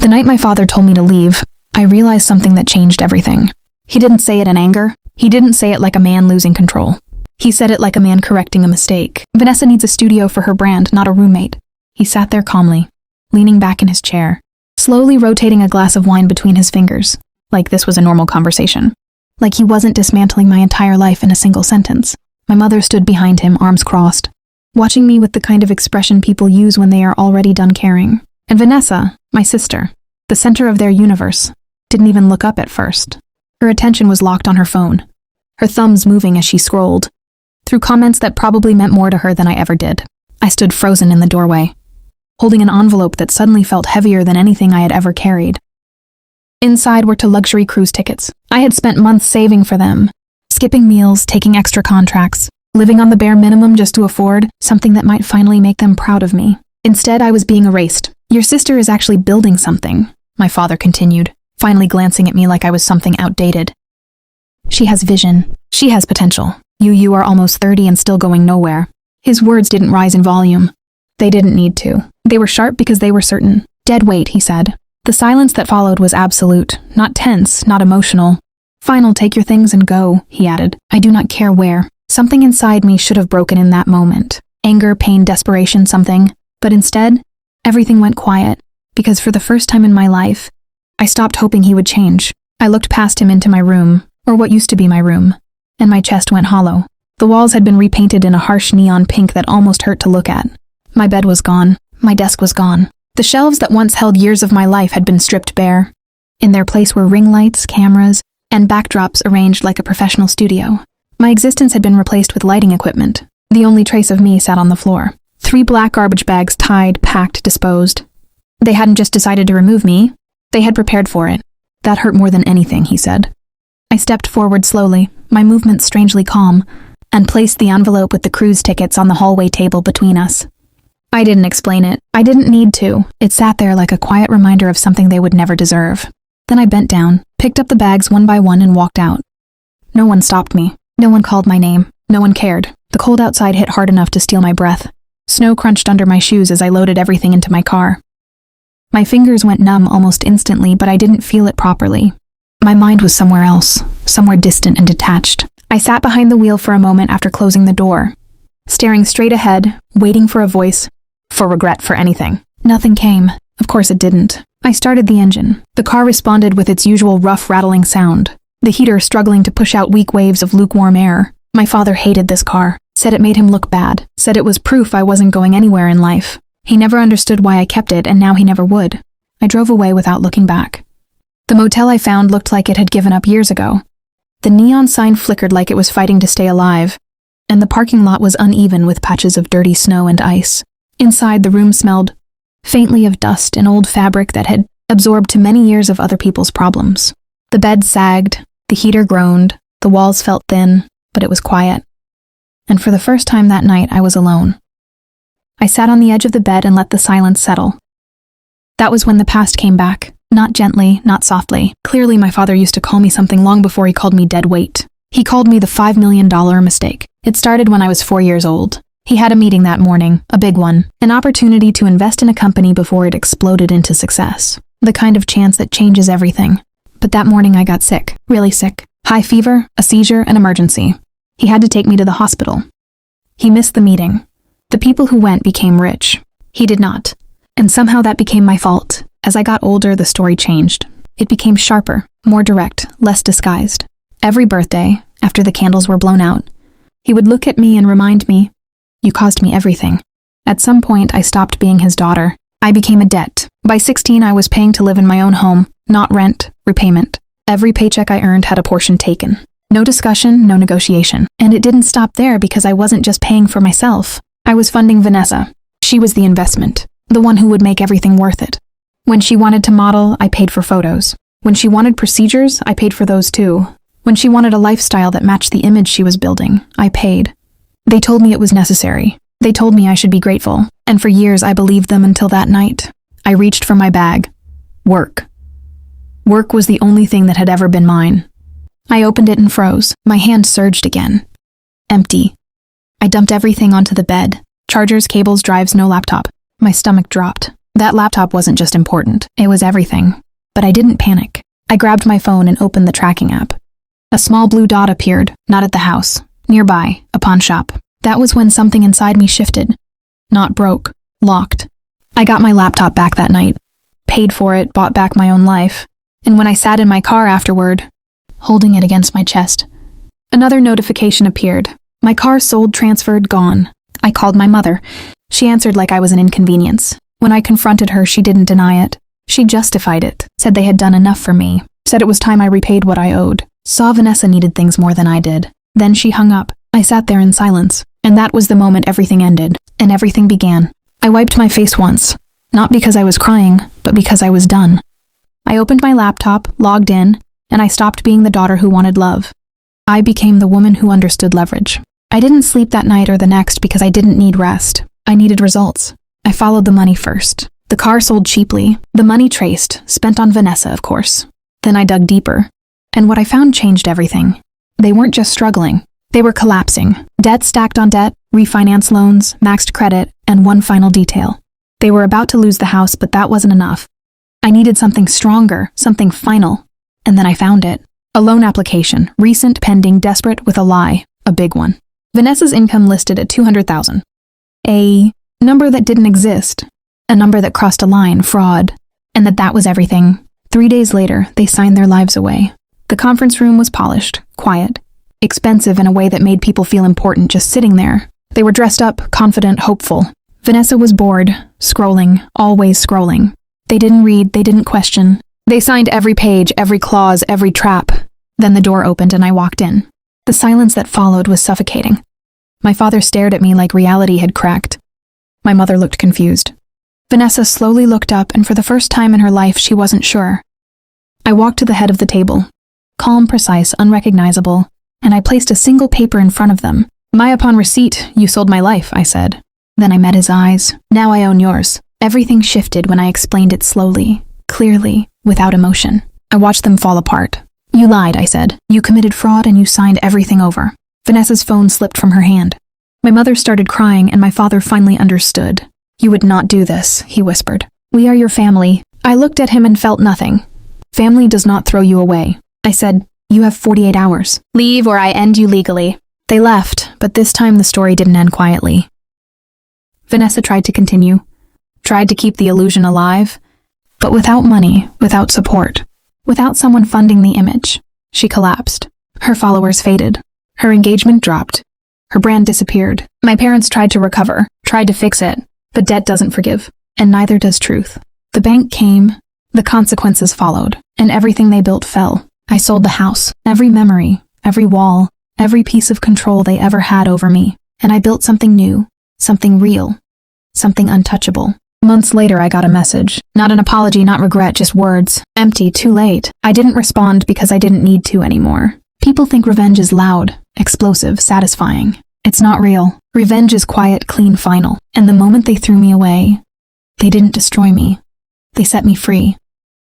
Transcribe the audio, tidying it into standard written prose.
The night my father told me to leave, I realized something that changed everything. He didn't say it in anger. He didn't say it like a man losing control. He said it like a man correcting a mistake. Vanessa needs a studio for her brand, not a roommate. He sat there calmly, leaning back in his chair, slowly rotating a glass of wine between his fingers, like this was a normal conversation. Like he wasn't dismantling my entire life in a single sentence. My mother stood behind him, arms crossed, watching me with the kind of expression people use when they are already done caring. And Vanessa, my sister, the center of their universe, didn't even look up at first. Her attention was locked on her phone, her thumbs moving as she scrolled, through comments that probably meant more to her than I ever did. I stood frozen in the doorway, holding an envelope that suddenly felt heavier than anything I had ever carried. Inside were 2 luxury cruise tickets. I had spent months saving for them, skipping meals, taking extra contracts, living on the bare minimum just to afford something that might finally make them proud of me. Instead, I was being erased. Your sister is actually building something, my father continued, finally glancing at me like I was something outdated. She has vision. She has potential. You are almost 30 and still going nowhere. His words didn't rise in volume. They didn't need to. They were sharp because they were certain. Dead weight, he said. The silence that followed was absolute, not tense, not emotional. Final, take your things and go, he added. I do not care where. Something inside me should have broken in that moment. Anger, pain, desperation, something. But instead, everything went quiet, because for the first time in my life, I stopped hoping he would change. I looked past him into my room, or what used to be my room, and my chest went hollow. The walls had been repainted in a harsh neon pink that almost hurt to look at. My bed was gone. My desk was gone. The shelves that once held years of my life had been stripped bare. In their place were ring lights, cameras, and backdrops arranged like a professional studio. My existence had been replaced with lighting equipment. The only trace of me sat on the floor. 3 black garbage bags tied, packed, disposed. They hadn't just decided to remove me. They had prepared for it. That hurt more than anything, he said. I stepped forward slowly, my movements strangely calm, and placed the envelope with the cruise tickets on the hallway table between us. I didn't explain it. I didn't need to. It sat there like a quiet reminder of something they would never deserve. Then I bent down, picked up the bags one by one and walked out. No one stopped me. No one called my name. No one cared. The cold outside hit hard enough to steal my breath. Snow crunched under my shoes as I loaded everything into my car. My fingers went numb almost instantly, but I didn't feel it properly. My mind was somewhere else, somewhere distant and detached. I sat behind the wheel for a moment after closing the door, staring straight ahead, waiting for a voice, for regret, for anything. Nothing came. Of course it didn't. I started the engine. The car responded with its usual rough, rattling sound, the heater struggling to push out weak waves of lukewarm air. My father hated this car, said it made him look bad, said it was proof I wasn't going anywhere in life. He never understood why I kept it, and now he never would. I drove away without looking back. The motel I found looked like it had given up years ago. The neon sign flickered like it was fighting to stay alive, and the parking lot was uneven with patches of dirty snow and ice. Inside, the room smelled faintly of dust and old fabric that had absorbed too many years of other people's problems. The bed sagged, the heater groaned, the walls felt thin, but it was quiet. And for the first time that night, I was alone. I sat on the edge of the bed and let the silence settle. That was when the past came back. Not gently, not softly. Clearly, my father used to call me something long before he called me dead weight. He called me the $5 million mistake. It started when I was 4 years old. He had a meeting that morning, a big one, an opportunity to invest in a company before it exploded into success. The kind of chance that changes everything. But that morning I got sick, really sick. High fever, a seizure, an emergency. He had to take me to the hospital. He missed the meeting. The people who went became rich. He did not. And somehow that became my fault. As I got older, the story changed. It became sharper, more direct, less disguised. Every birthday, after the candles were blown out, he would look at me and remind me, "You caused me everything." At some point, I stopped being his daughter. I became a debt. By 16, I was paying to live in my own home, not rent, repayment. Every paycheck I earned had a portion taken. No discussion, no negotiation. And it didn't stop there because I wasn't just paying for myself. I was funding Vanessa. She was the investment, the one who would make everything worth it. When she wanted to model, I paid for photos. When she wanted procedures, I paid for those too. When she wanted a lifestyle that matched the image she was building, I paid. They told me it was necessary. They told me I should be grateful. And for years I believed them until that night. I reached for my bag. Work. Work was the only thing that had ever been mine. I opened it and froze. My hand surged again. Empty. I dumped everything onto the bed. Chargers, cables, drives, no laptop. My stomach dropped. That laptop wasn't just important, it was everything. But I didn't panic. I grabbed my phone and opened the tracking app. A small blue dot appeared, not at the house, nearby, a pawn shop. That was when something inside me shifted. Not broke, locked. I got my laptop back that night, paid for it, bought back my own life, and when I sat in my car afterward, holding it against my chest, another notification appeared. My car sold, transferred, gone. I called my mother. She answered like I was an inconvenience. When I confronted her, she didn't deny it. She justified it, said they had done enough for me, said it was time I repaid what I owed. Saw Vanessa needed things more than I did. Then she hung up. I sat there in silence, and that was the moment everything ended, and everything began. I wiped my face once, not because I was crying, but because I was done. I opened my laptop, logged in, and I stopped being the daughter who wanted love. I became the woman who understood leverage. I didn't sleep that night or the next because I didn't need rest. I needed results. I followed the money first. The car sold cheaply, the money traced, spent on Vanessa, of course. Then I dug deeper, and what I found changed everything. They weren't just struggling, they were collapsing. Debt stacked on debt, refinance loans, maxed credit, and one final detail. They were about to lose the house, but that wasn't enough. I needed something stronger, something final, and then I found it. A loan application, recent, pending, desperate, with a lie, a big one. Vanessa's income listed at $200,000. A number that didn't exist. A number that crossed a line, fraud, and that was everything. 3 days later, they signed their lives away. The conference room was polished, quiet, expensive in a way that made people feel important just sitting there. They were dressed up, confident, hopeful. Vanessa was bored, scrolling, always scrolling. They didn't read, they didn't question. They signed every page, every clause, every trap. Then the door opened and I walked in. The silence that followed was suffocating. My father stared at me like reality had cracked. My mother looked confused. Vanessa slowly looked up, and for the first time in her life, she wasn't sure. I walked to the head of the table, calm, precise, unrecognizable, and I placed a single paper in front of them. "My upon receipt, you sold my life," I said. Then I met his eyes. "Now I own yours." Everything shifted when I explained it slowly, clearly, without emotion. I watched them fall apart. "You lied," I said. "You committed fraud and you signed everything over." Vanessa's phone slipped from her hand. My mother started crying, and my father finally understood. "You would not do this," he whispered. "We are your family." I looked at him and felt nothing. "Family does not throw you away." I said, "You have 48 hours. Leave or I end you legally." They left, but this time the story didn't end quietly. Vanessa tried to continue, tried to keep the illusion alive, but without money, without support, without someone funding the image, she collapsed. Her followers faded. Her engagement dropped. Her brand disappeared. My parents tried to recover, tried to fix it, but debt doesn't forgive, and neither does truth. The bank came, the consequences followed, and everything they built fell. I sold the house, every memory, every wall, every piece of control they ever had over me, and I built something new, something real, something untouchable. Months later, I got a message. Not an apology, not regret, just words. Empty, too late. I didn't respond because I didn't need to anymore. People think revenge is loud, explosive, satisfying. It's not real. Revenge is quiet, clean, final. And the moment they threw me away, they didn't destroy me. They set me free.